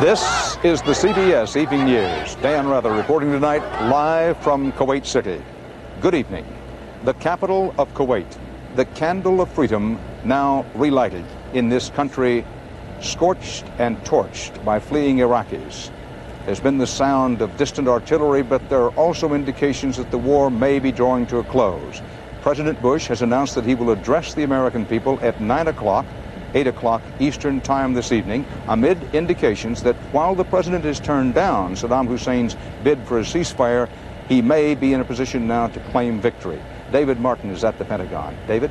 This is the CBS Evening News. Dan Rather reporting tonight live from Kuwait City. Good evening. The capital of Kuwait, the candle of freedom now relighted in this country, scorched and torched by fleeing Iraqis. There's been the sound of distant artillery, but there are also indications that the war may be drawing to a close. President Bush has announced that he will address the American people at 9 o'clock, 8 o'clock Eastern Time this evening, amid indications that while the president has turned down Saddam Hussein's bid for a ceasefire, he may be in a position now to claim victory. David Martin is at the Pentagon. David?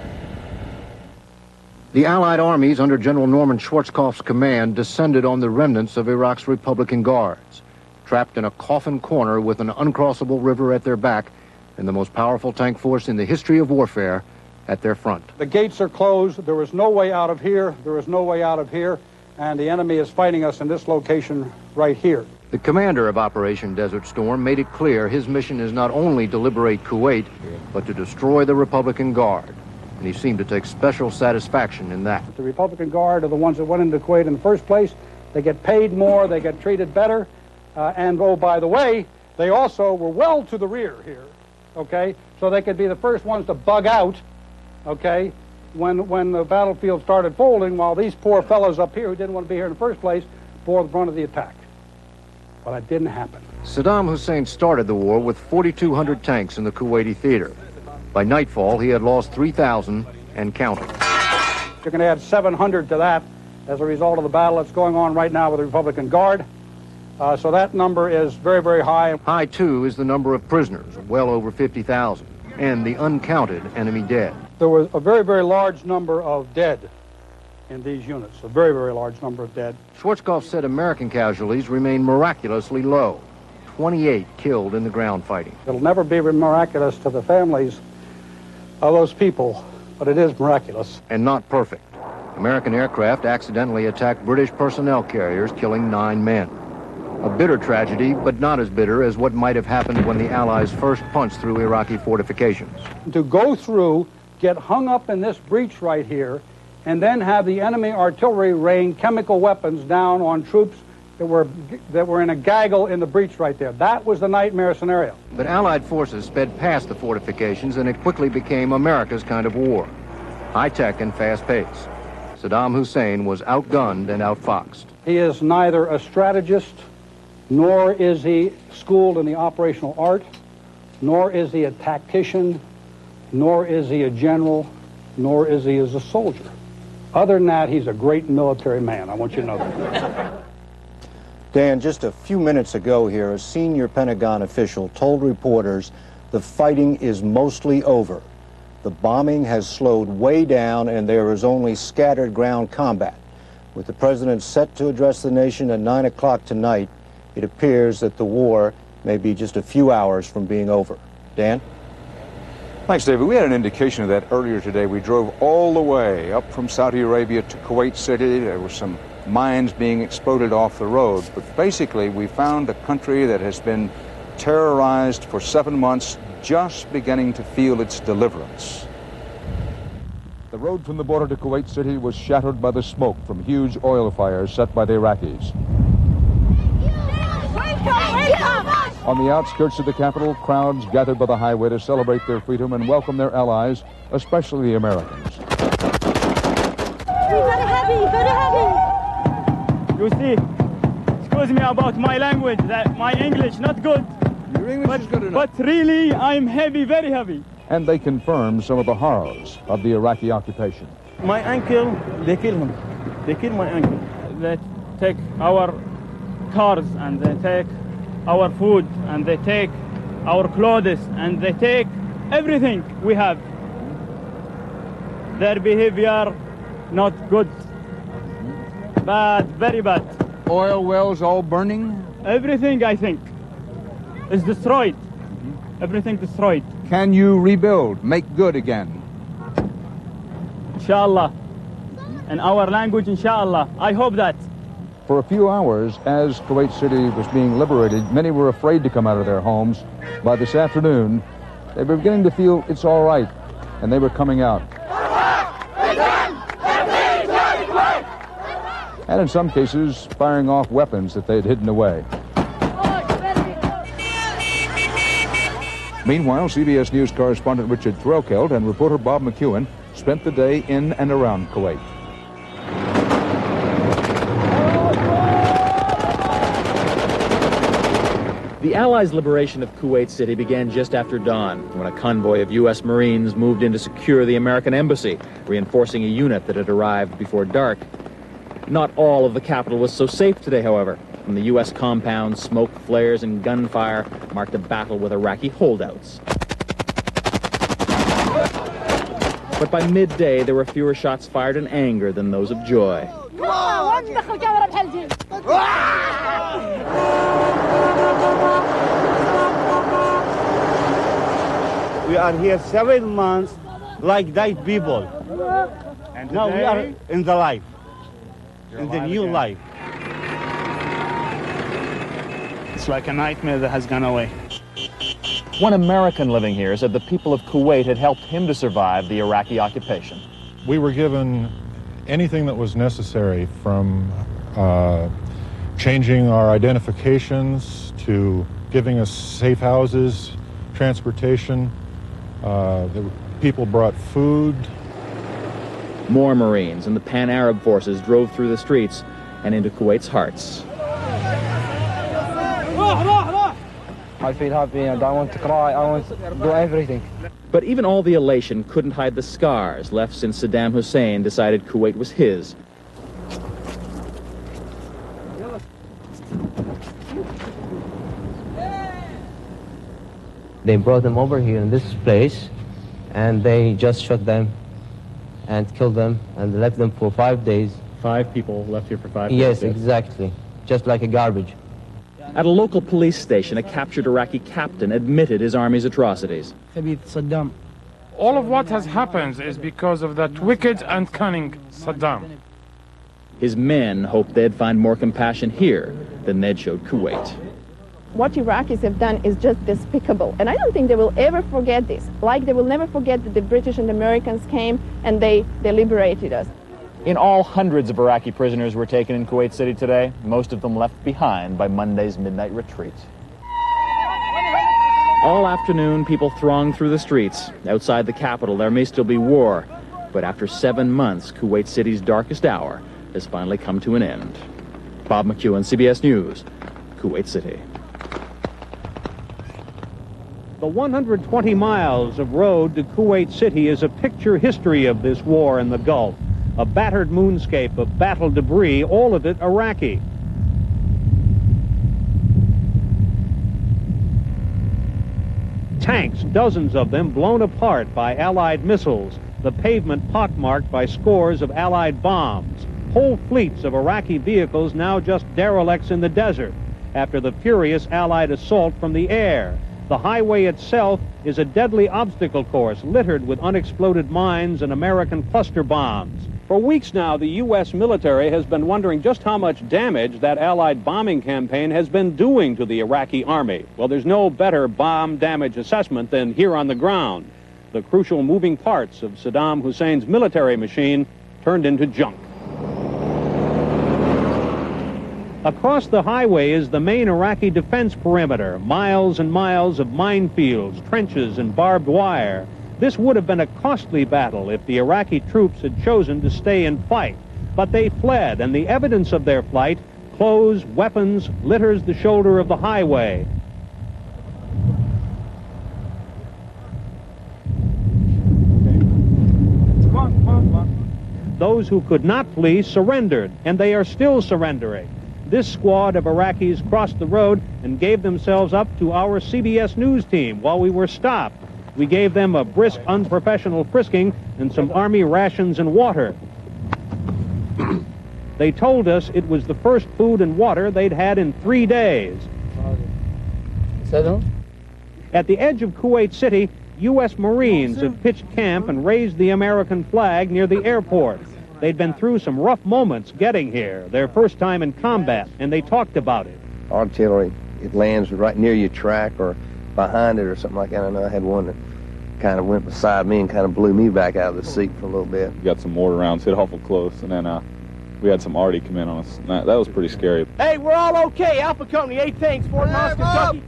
The Allied armies under General Norman Schwarzkopf's command descended on the remnants of Iraq's Republican Guards, trapped in a coffin corner with an uncrossable river at their back and the most powerful tank force in the history of warfare at their front. The gates are closed. There is no way out of here. There is no way out of here. And the enemy is fighting us in this location right here. The commander of Operation Desert Storm made it clear his mission is not only to liberate Kuwait, but to destroy the Republican Guard. And he seemed to take special satisfaction in that. The Republican Guard are the ones that went into Kuwait in the first place. They get paid more. They get treated better. And, oh, by the way, they also were well to the rear here, okay? So they could be the first ones to bug out, okay, when the battlefield started folding, while these poor fellows up here who didn't want to be here in the first place bore the brunt of the attack. But it didn't happen. Saddam Hussein started the war with 4,200 tanks in the Kuwaiti theater. By nightfall, he had lost 3,000 and counting. You're going to add 700 to that as a result of the battle that's going on right now with the Republican Guard. So that number is very, very high. High, too, is the number of prisoners, well over 50,000, and the uncounted enemy dead. There was a very, very large number of dead in these units, a very, very large number of dead. Schwarzkopf said American casualties remain miraculously low, 28 killed in the ground fighting. It'll never be miraculous to the families of those people, but it is miraculous. And not perfect. American aircraft accidentally attacked British personnel carriers, killing 9 men. A bitter tragedy, but not as bitter as what might have happened when the Allies first punched through Iraqi fortifications. To go through, get hung up in this breach right here, and then have the enemy artillery rain chemical weapons down on troops that were in a gaggle in the breach right there. That was the nightmare scenario. But Allied forces sped past the fortifications, and it quickly became America's kind of war. High-tech and fast-paced. Saddam Hussein was outgunned and outfoxed. He is neither a strategist, nor is he schooled in the operational art, nor is he a tactician, nor is he a general, nor is he as a soldier. Other than that, he's a great military man. I want you to know that. Dan, just a few minutes ago here, a senior Pentagon official told reporters the fighting is mostly over. The bombing has slowed way down and there is only scattered ground combat. With the president set to address the nation at 9 o'clock tonight, it appears that the war may be just a few hours from being over. Dan? Thanks, David. We had an indication of that earlier today. We drove all the way up from Saudi Arabia to Kuwait City. There were some mines being exploded off the road. But basically, we found a country that has been terrorized for 7 months, just beginning to feel its deliverance. The road from the border to Kuwait City was shattered by the smoke from huge oil fires set by the Iraqis. On the outskirts of the capital, crowds gathered by the highway to celebrate their freedom and welcome their allies, especially the Americans. Very happy. You see, excuse me about my language, that my English not good. Your English is good enough. But really, I'm heavy, very heavy. And they confirmed some of the horrors of the Iraqi occupation. My uncle, they kill him. They kill my uncle. They take our cars and they take our food and they take our clothes and they take everything we have. Their behavior not good. Bad, very bad. Oil wells all burning? Everything, I think, is destroyed. Everything destroyed. Can you rebuild, make good again? Inshallah. In our language, inshallah. I hope that. For a few hours, as Kuwait City was being liberated, many were afraid to come out of their homes. By this afternoon, they were beginning to feel it's all right, and they were coming out. and in some cases firing off weapons that they had hidden away. Meanwhile, CBS News correspondent Richard Threlkeld and reporter Bob McEwen spent the day in and around Kuwait. The Allies' liberation of Kuwait City began just after dawn, when a convoy of U.S. Marines moved in to secure the American embassy, reinforcing a unit that had arrived before dark. Not all of the capital was so safe today, however. From the U.S. compound, smoke, flares, and gunfire marked a battle with Iraqi holdouts. But by midday, there were fewer shots fired in anger than those of joy. We are here 7 months like dead people. And now we are in the life, in the new again. life. It's like a nightmare that has gone away. One American living here said the people of Kuwait had helped him to survive the Iraqi occupation. We were given anything that was necessary, from changing our identifications to giving us safe houses, transportation. The people brought food. More Marines and the Pan-Arab forces drove through the streets and into Kuwait's hearts. I feel happy and I want to cry. I want to do everything. But even all the elation couldn't hide the scars left since Saddam Hussein decided Kuwait was his. They brought them over here in this place and they just shot them and killed them and left them for 5 days. 5 people left here for 5 days? Yes, exactly. Just like a garbage. At a local police station, a captured Iraqi captain admitted his army's atrocities. All of what has happened is because of that wicked and cunning Saddam. His men hoped they'd find more compassion here than they'd showed Kuwait. What Iraqis have done is just despicable, and I don't think they will ever forget this. Like they will never forget that the British and the Americans came and they liberated us. In all, hundreds of Iraqi prisoners were taken in Kuwait City today, most of them left behind by Monday's midnight retreat. All afternoon, people thronged through the streets. Outside the capital, there may still be war, but after 7 months, Kuwait City's darkest hour has finally come to an end. Bob McEwen, CBS News, Kuwait City. The 120 miles of road to Kuwait City is a picture history of this war in the Gulf. A battered moonscape of battle debris, all of it Iraqi. Tanks, dozens of them blown apart by Allied missiles. The pavement pockmarked by scores of Allied bombs. Whole fleets of Iraqi vehicles now just derelicts in the desert after the furious Allied assault from the air. The highway itself is a deadly obstacle course littered with unexploded mines and American cluster bombs. For weeks now, the U.S. military has been wondering just how much damage that Allied bombing campaign has been doing to the Iraqi army. Well, there's no better bomb damage assessment than here on the ground. The crucial moving parts of Saddam Hussein's military machine turned into junk. Across the highway is the main Iraqi defense perimeter, miles and miles of minefields, trenches, and barbed wire. This would have been a costly battle if the Iraqi troops had chosen to stay and fight. But they fled, and the evidence of their flight, clothes, weapons, litters the shoulder of the highway. Those who could not flee surrendered, and they are still surrendering. This squad of Iraqis crossed the road and gave themselves up to our CBS News team while we were stopped. We gave them a brisk, unprofessional frisking and some army rations and water. They told us it was the first food and water they'd had in 3 days. At the edge of Kuwait City, U.S. Marines have pitched camp and raised the American flag near the airport. They'd been through some rough moments getting here, their first time in combat, and they talked about it. Artillery, it lands right near your track or behind it or something like that. I know I had one that kind of went beside me and kind of blew me back out of the seat for a little bit. Got some mortar rounds hit awful close, and then we had some arty come in on us. That was pretty scary. Hey, we're all okay. Alpha Company, 8 tanks, Fort Knox, Kentucky.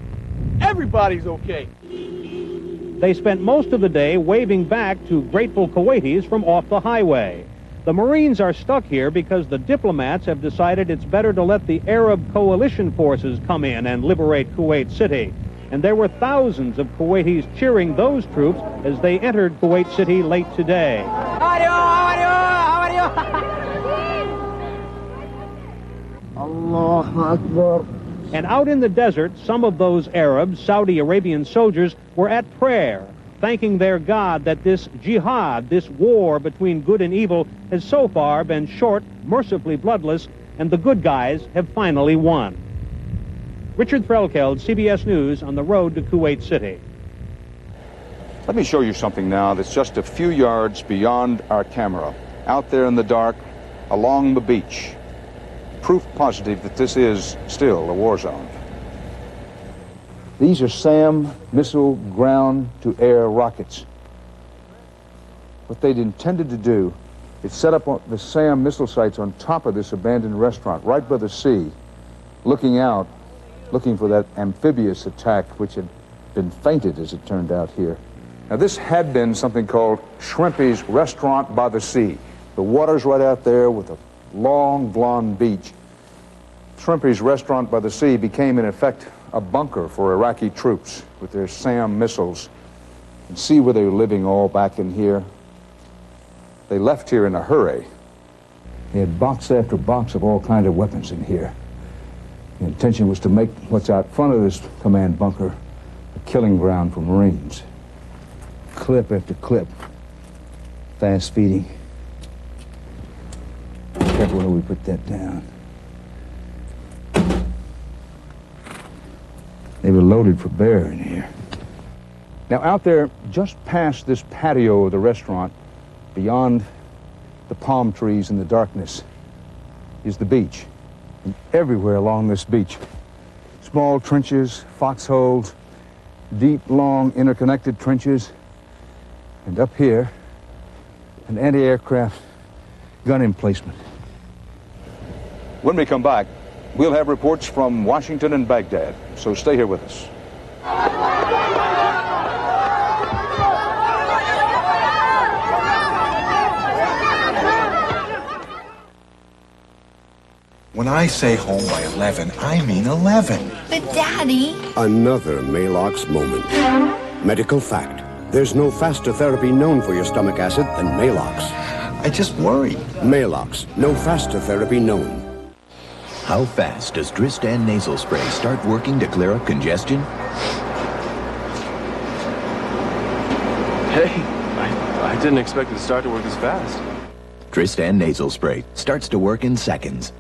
Everybody's okay. They spent most of the day waving back to grateful Kuwaitis from off the highway. The Marines are stuck here because the diplomats have decided it's better to let the Arab coalition forces come in and liberate Kuwait City. And there were thousands of Kuwaitis cheering those troops as they entered Kuwait City late today. How are you? Allahu Akbar. And out in the desert, some of those Arabs, Saudi Arabian soldiers, were at prayer, thanking their God that this jihad, this war between good and evil, has so far been short, mercifully bloodless, and the good guys have finally won. Richard Threlkeld, CBS News, on the road to Kuwait City. Let me show you something now that's just a few yards beyond our camera, out there in the dark, along the beach. Proof positive that this is still a war zone. These are SAM missile ground-to-air rockets. What they'd intended to do is set up the SAM missile sites on top of this abandoned restaurant, right by the sea, looking out, looking for that amphibious attack which had been feinted, as it turned out here. Now, this had been something called Shrimpy's Restaurant by the Sea. The water's right out there with a long, blonde beach. Shrimpy's Restaurant by the Sea became, in effect, a bunker for Iraqi troops with their SAM missiles. And see where they were living all back in here. They left here in a hurry. They had box after box of all kinds of weapons in here. The intention was to make what's out front of this command bunker a killing ground for Marines. Clip after clip. Fast feeding. Careful where we put that down. They were loaded for bear in here. Now, out there, just past this patio of the restaurant, beyond the palm trees in the darkness, is the beach. And everywhere along this beach, small trenches, foxholes, deep, long, interconnected trenches, and up here, an anti-aircraft gun emplacement. When we come back, we'll have reports from Washington and Baghdad, so stay here with us. When I say home by 11, I mean 11. But Daddy... Another Malox moment. Medical fact. There's no faster therapy known for your stomach acid than Malox. I just worry. Malox. No faster therapy known. How fast does Dristan nasal spray start working to clear up congestion? Hey, I didn't expect it to start to work this fast. Dristan nasal spray starts to work in seconds.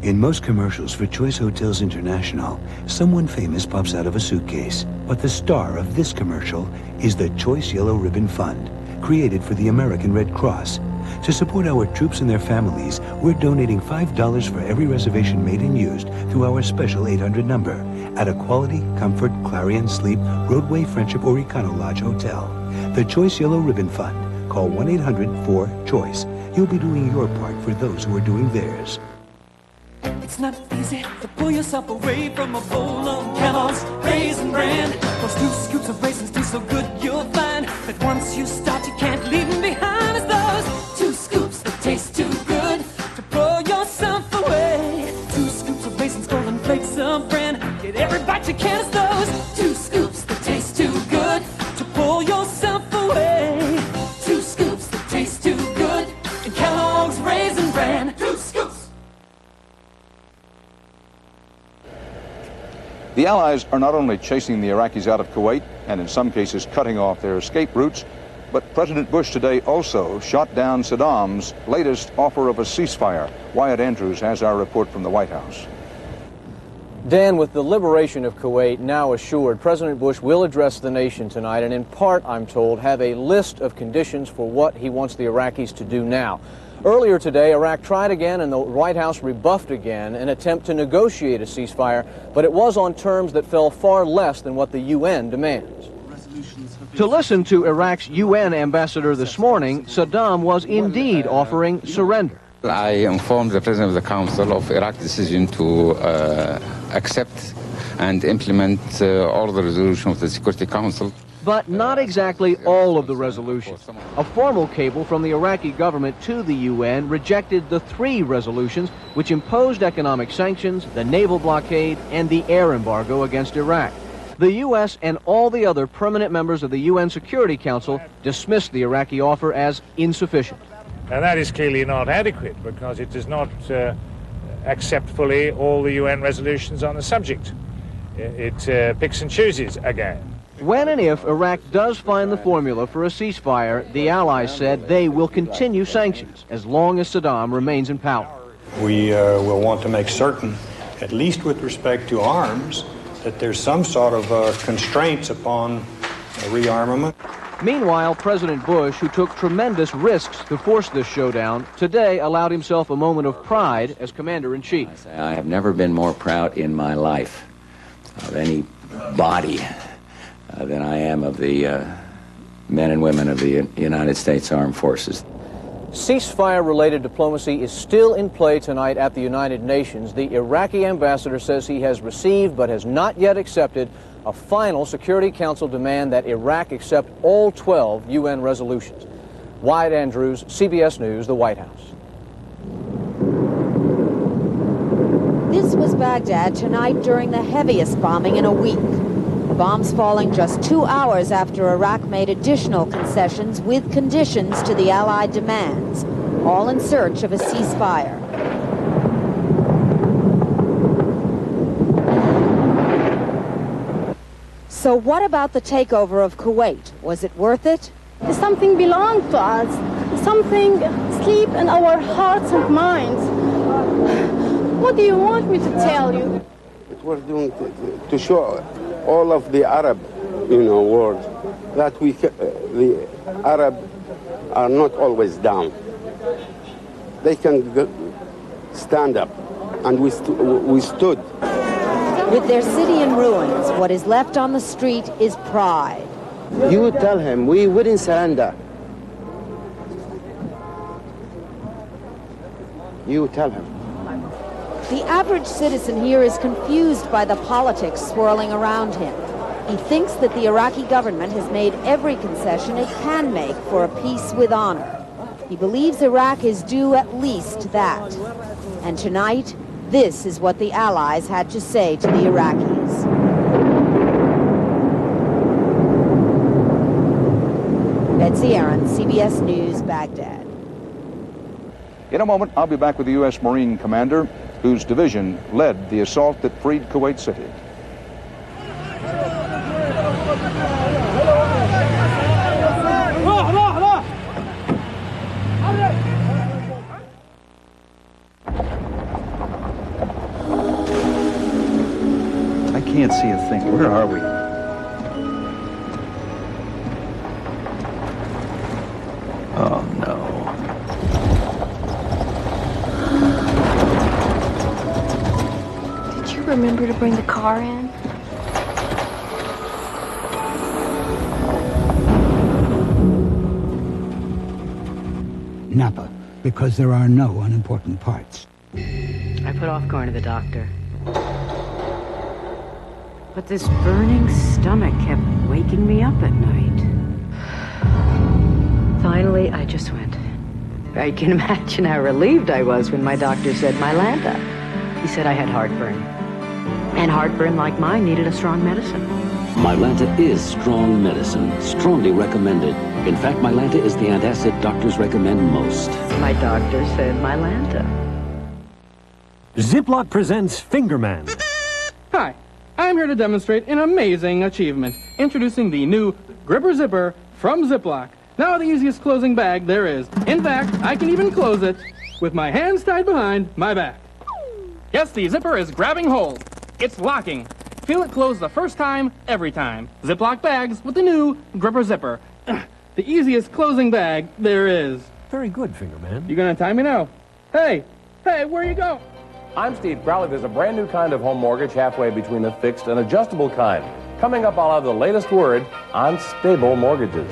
In most commercials for Choice Hotels International, someone famous pops out of a suitcase. But the star of this commercial is the Choice Yellow Ribbon Fund, created for the American Red Cross. To support our troops and their families, we're donating $5 for every reservation made and used through our special 800 number at a Quality, Comfort, Clarion, Sleep, Roadway, Friendship, or Econo Lodge hotel. The Choice Yellow Ribbon Fund. Call 1-800-4-CHOICE. You'll be doing your part for those who are doing theirs. It's not easy to pull yourself away from a bowl of Kellogg's Raisin Bran. Those 2 scoops of raisins taste so good you'll find that once you start you can't leave them behind. It's those 2 scoops that taste too good to pull yourself away. 2 scoops of raisins, golden flakes of bran. Get every bite you can. It's those 2 scoops that taste too good to pull yourself away. 2 scoops that taste too good in Kellogg's Raisin Bran. 2 scoops. The Allies are not only chasing the Iraqis out of Kuwait and in some cases cutting off their escape routes, but President Bush today also shot down Saddam's latest offer of a ceasefire. Wyatt Andrews has our report from the White House. Dan, with the liberation of Kuwait now assured, President Bush will address the nation tonight and in part, I'm told, have a list of conditions for what he wants the Iraqis to do now. Earlier today, Iraq tried again and the White House rebuffed again an attempt to negotiate a ceasefire, but it was on terms that fell far less than what the UN demands. To listen to Iraq's UN ambassador this morning, Saddam was indeed offering surrender. I informed the President of the Council of Iraq's decision to accept and implement all the resolutions of the Security Council. But not exactly all of the resolutions. A formal cable from the Iraqi government to the UN rejected the 3 resolutions which imposed economic sanctions, the naval blockade, and the air embargo against Iraq. The U.S. and all the other permanent members of the UN Security Council dismissed the Iraqi offer as insufficient. And that is clearly not adequate because it does not accept fully all the UN resolutions on the subject. It picks and chooses again. When and if Iraq does find the formula for a ceasefire, the Allies said they will continue sanctions as long as Saddam remains in power. We will want to make certain, at least with respect to arms, that there's some sort of constraints upon rearmament. Meanwhile, President Bush, who took tremendous risks to force this showdown, today allowed himself a moment of pride as commander-in-chief. I have never been more proud in my life of any body than I am of the men and women of the United States Armed Forces. Ceasefire-related diplomacy is still in play tonight at the United Nations. The Iraqi ambassador says he has received but has not yet accepted a final Security Council demand that Iraq accept all 12 UN resolutions. Wyatt Andrews, CBS News, the White House. This was Baghdad tonight during the heaviest bombing in a week. The bombs falling just 2 hours after Iraq made additional concessions with conditions to the Allied demands, all in search of a ceasefire. So what about the takeover of Kuwait? Was it worth it? Something belonged to us. Something sleep in our hearts and minds. What do you want me to tell you? It was doing to show all of the Arab, world that the Arab are not always down. They can stand up, and we stood. With their city in ruins, what is left on the street is pride. You tell him we wouldn't surrender. You tell him. The average citizen here is confused by the politics swirling around him. He thinks that the Iraqi government has made every concession it can make for a peace with honor. He believes Iraq is due at least that. And tonight, this is what the Allies had to say to the Iraqis. Betsy Aaron, CBS News, Baghdad. In a moment, I'll be back with the U.S. Marine commander, whose division led the assault that freed Kuwait City. I can't see a thing. Where are we? Oh, no. Did you remember to bring the car in? Napa, because there are no unimportant parts. I put off going to the doctor. But this burning stomach kept waking me up at night. Finally, I just went. I can imagine how relieved I was when my doctor said Mylanta. He said I had heartburn. And heartburn like mine needed a strong medicine. Mylanta is strong medicine, strongly recommended. In fact, Mylanta is the antacid doctors recommend most. My doctor said Mylanta. Ziploc presents Fingerman. Hi, I'm here to demonstrate an amazing achievement. Introducing the new Gripper Zipper from Ziploc. Now the easiest closing bag there is. In fact, I can even close it with my hands tied behind my back. Yes, the zipper is grabbing hold. It's locking. Feel it close the first time, every time. Ziploc bags with the new Gripper Zipper. The easiest closing bag there is. Very good, Fingerman. You gonna tie me now? Hey, where you go? I'm Steve Crowley. There's a brand new kind of home mortgage halfway between the fixed and adjustable kind. Coming up, I'll have the latest word on stable mortgages.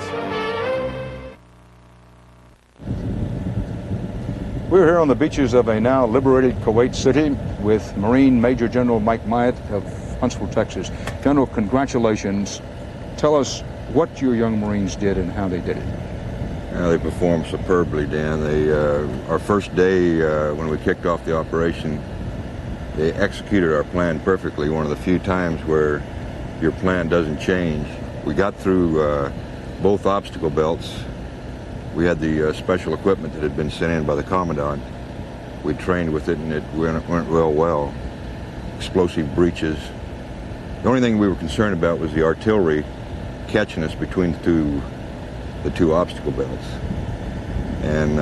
We're here on the beaches of a now liberated Kuwait City with Marine Major General Mike Myatt of Huntsville, Texas. General, congratulations. Tell us what your young Marines did and how they did it. They performed superbly, Dan. Our first day when we kicked off the operation, they executed our plan perfectly, one of the few times where your plan doesn't change. We got through both obstacle belts. We had the special equipment that had been sent in by the Commandant. We trained with it and it went real well. Explosive breaches. The only thing we were concerned about was the artillery catching us between the two obstacle belts. And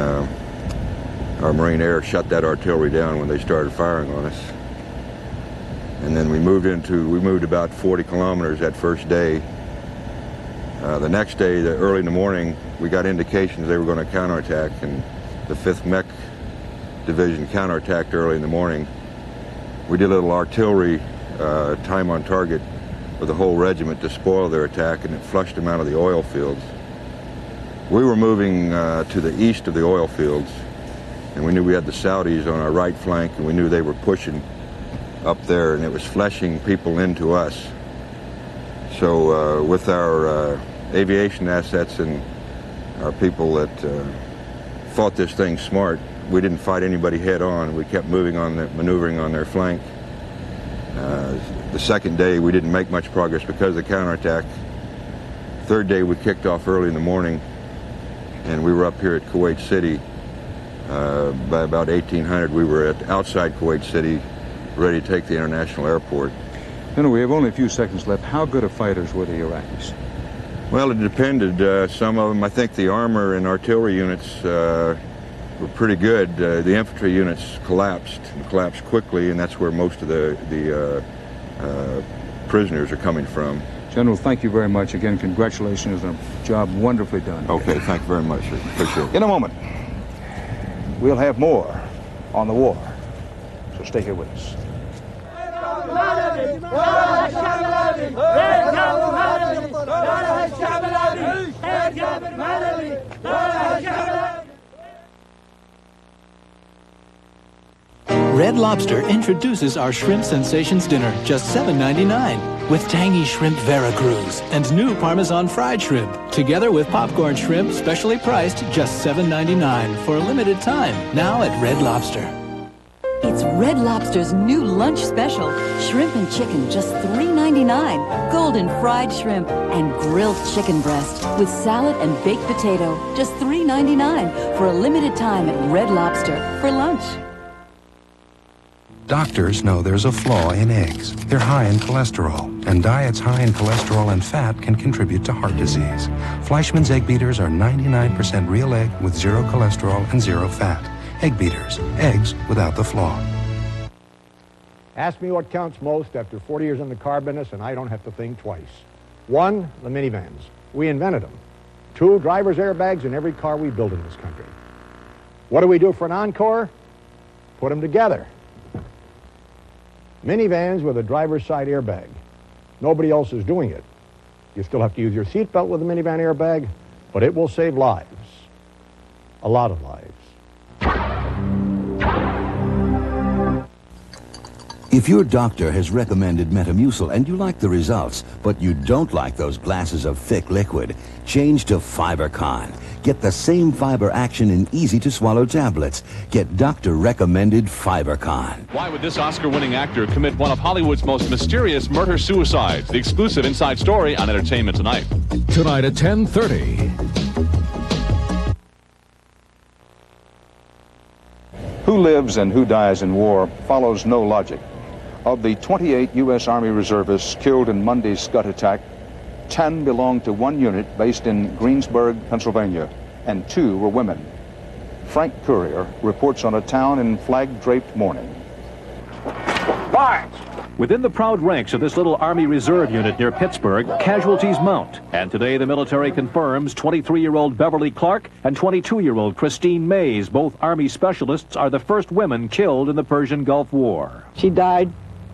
our Marine Air shut that artillery down when they started firing on us. And then we moved about 40 kilometers that first day. The next day, early in the morning, we got indications they were going to counterattack, and the 5th Mech Division counterattacked early in the morning. We did a little artillery time on target with the whole regiment to spoil their attack, and it flushed them out of the oil fields. We were moving to the east of the oil fields, and we knew we had the Saudis on our right flank, and we knew they were pushing up there, and it was fleshing people into us. So with our aviation assets and our people that fought this thing smart, we didn't fight anybody head on. We kept maneuvering on their flank. The second day we didn't make much progress because of the counterattack. Third day we kicked off early in the morning, and we were up here at Kuwait City. By about 1800 we were outside Kuwait City, ready to take the international airport. We have only a few seconds left. How good of fighters were the Iraqis? Well, it depended. Some of them, I think the armor and artillery units were pretty good. The infantry units collapsed quickly, and that's where most of the prisoners are coming from. General, thank you very much. Again, congratulations on a job wonderfully done. Okay, thank you very much. Appreciate it. In a moment, we'll have more on the war, so stay here with us. Red Lobster introduces our Shrimp Sensations dinner, just $7.99, with tangy shrimp Veracruz and new Parmesan fried shrimp, together with popcorn shrimp, specially priced just $7.99 for a limited time, now at Red Lobster. It's Red Lobster's new lunch special. Shrimp and chicken, just $3.99. Golden fried shrimp and grilled chicken breast with salad and baked potato, just $3.99 for a limited time at Red Lobster for lunch. Doctors know there's a flaw in eggs. They're high in cholesterol, and diets high in cholesterol and fat can contribute to heart disease. Fleischmann's Egg Beaters are 99% real egg with 0 cholesterol and 0 fat. Egg Beaters, eggs without the flaw. Ask me what counts most after 40 years in the car business, and I don't have to think twice. 1, the minivans. We invented them. 2, driver's airbags in every car we build in this country. What do we do for an encore? Put them together. Minivans with a driver's side airbag. Nobody else is doing it. You still have to use your seatbelt with a minivan airbag, but it will save lives. A lot of lives. If your doctor has recommended Metamucil and you like the results, but you don't like those glasses of thick liquid, change to FiberCon. Get the same fiber action in easy-to-swallow tablets. Get doctor-recommended FiberCon. Why would this Oscar-winning actor commit one of Hollywood's most mysterious murder-suicides? The exclusive inside story on Entertainment Tonight. Tonight at 10:30. Who lives and who dies in war follows no logic. Of the 28 U.S. Army reservists killed in Monday's Scud attack, 10 belonged to one unit based in Greensburg, Pennsylvania, and 2 were women. Frank Courier reports on a town in flag-draped mourning. March! Within the proud ranks of this little Army Reserve unit near Pittsburgh, casualties mount. And today the military confirms 23-year-old Beverly Clark and 22-year-old Christine Mays, both Army specialists, are the first women killed in the Persian Gulf War. She died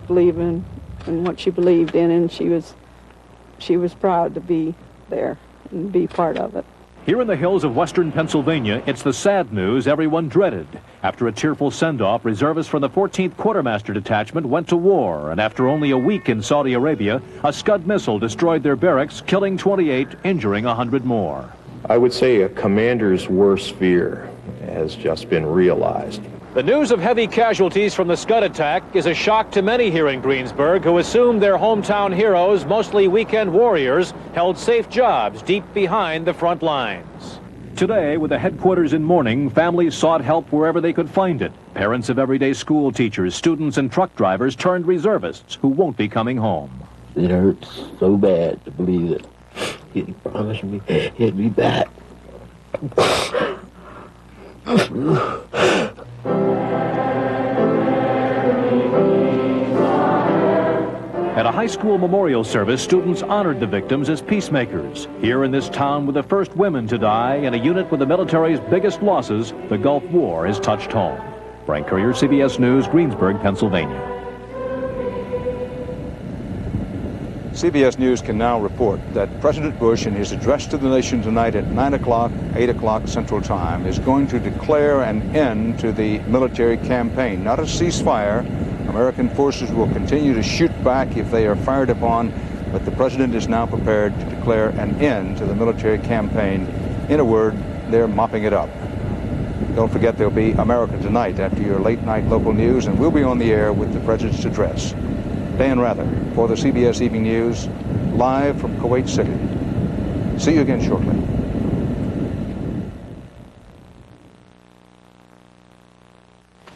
believing in what she believed in, and she was proud to be there and be part of it. Here in the hills of western Pennsylvania, it's the sad news everyone dreaded. After a tearful send-off, reservists from the 14th Quartermaster Detachment went to war, and after only a week in Saudi Arabia, a Scud missile destroyed their barracks, killing 28, injuring 100 more. I would say a commander's worst fear has just been realized. The news of heavy casualties from the Scud attack is a shock to many here in Greensburg who assumed their hometown heroes, mostly weekend warriors, held safe jobs deep behind the front lines. Today, with the headquarters in mourning, families sought help wherever they could find it. Parents of everyday school teachers, students, and truck drivers turned reservists who won't be coming home. It hurts so bad to believe that he promised me he'd be back. At a high school memorial service, students honored the victims as peacemakers. Here in this town were the first women to die in a unit with the military's biggest losses. The Gulf War has touched home. Frank Courier, CBS News, Greensburg, Pennsylvania. CBS News can now report that President Bush, in his address to the nation tonight at 9 o'clock, 8 o'clock Central Time, is going to declare an end to the military campaign. Not a ceasefire. American forces will continue to shoot back if they are fired upon, but the president is now prepared to declare an end to the military campaign. In a word, they're mopping it up. Don't forget there'll be America Tonight after your late night local news, and we'll be on the air with the president's address. Dan Rather for the CBS Evening News, live from Kuwait City. See you again shortly.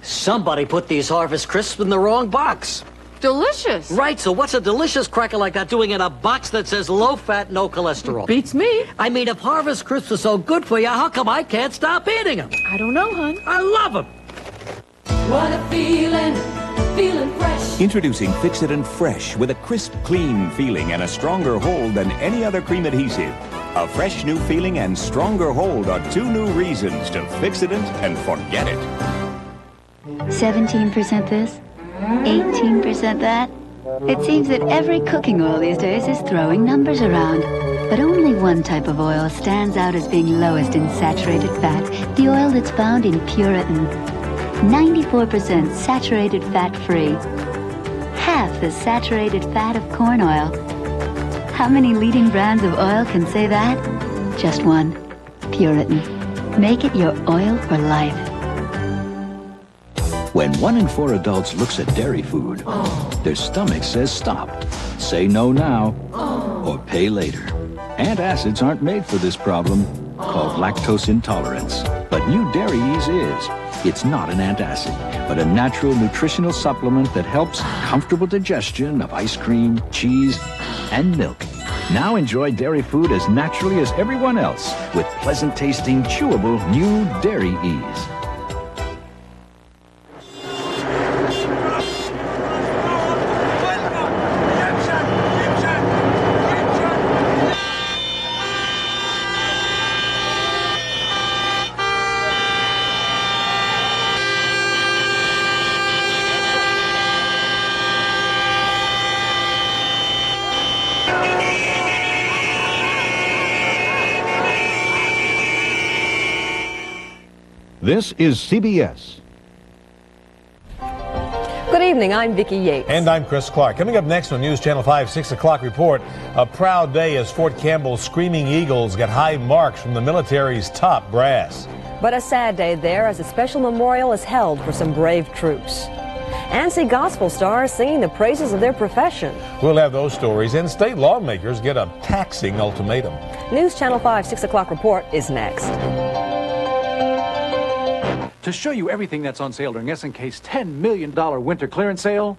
Somebody put these Harvest Crisps in the wrong box. Delicious. Right, so what's a delicious cracker like that doing in a box that says low fat, no cholesterol? Beats me. I mean, if Harvest Crisps are so good for you, how come I can't stop eating them? I don't know, hon. I love them. What a feeling, feeling fresh. Introducing Fix-It-N Fresh with a crisp, clean feeling and a stronger hold than any other cream adhesive. A fresh new feeling and stronger hold are two new reasons to fix it and forget it. 17% this, 18% that. It seems that every cooking oil these days is throwing numbers around. But only one type of oil stands out as being lowest in saturated fat, the oil that's found in Puritan. 94% saturated fat-free. Half the saturated fat of corn oil. How many leading brands of oil can say that? Just one. Puritan. Make it your oil for life. When 1 in 4 adults looks at dairy food, their stomach says stop. Say no now, or pay later. Antacids aren't made for this problem, called lactose intolerance. But new Dairy Ease is. It's not an antacid, but a natural nutritional supplement that helps comfortable digestion of ice cream, cheese, and milk. Now enjoy dairy food as naturally as everyone else with pleasant-tasting, chewable new Dairy Ease. This is CBS. Good evening, I'm Vicki Yates. And I'm Chris Clark. Coming up next on News Channel 5, 6 o'clock report, a proud day as Fort Campbell's Screaming Eagles get high marks from the military's top brass. But a sad day there as a special memorial is held for some brave troops. And see gospel stars singing the praises of their profession. We'll have those stories, and state lawmakers get a taxing ultimatum. News Channel 5, 6 o'clock report is next. To show you everything that's on sale during S&K's $10 million winter clearance sale,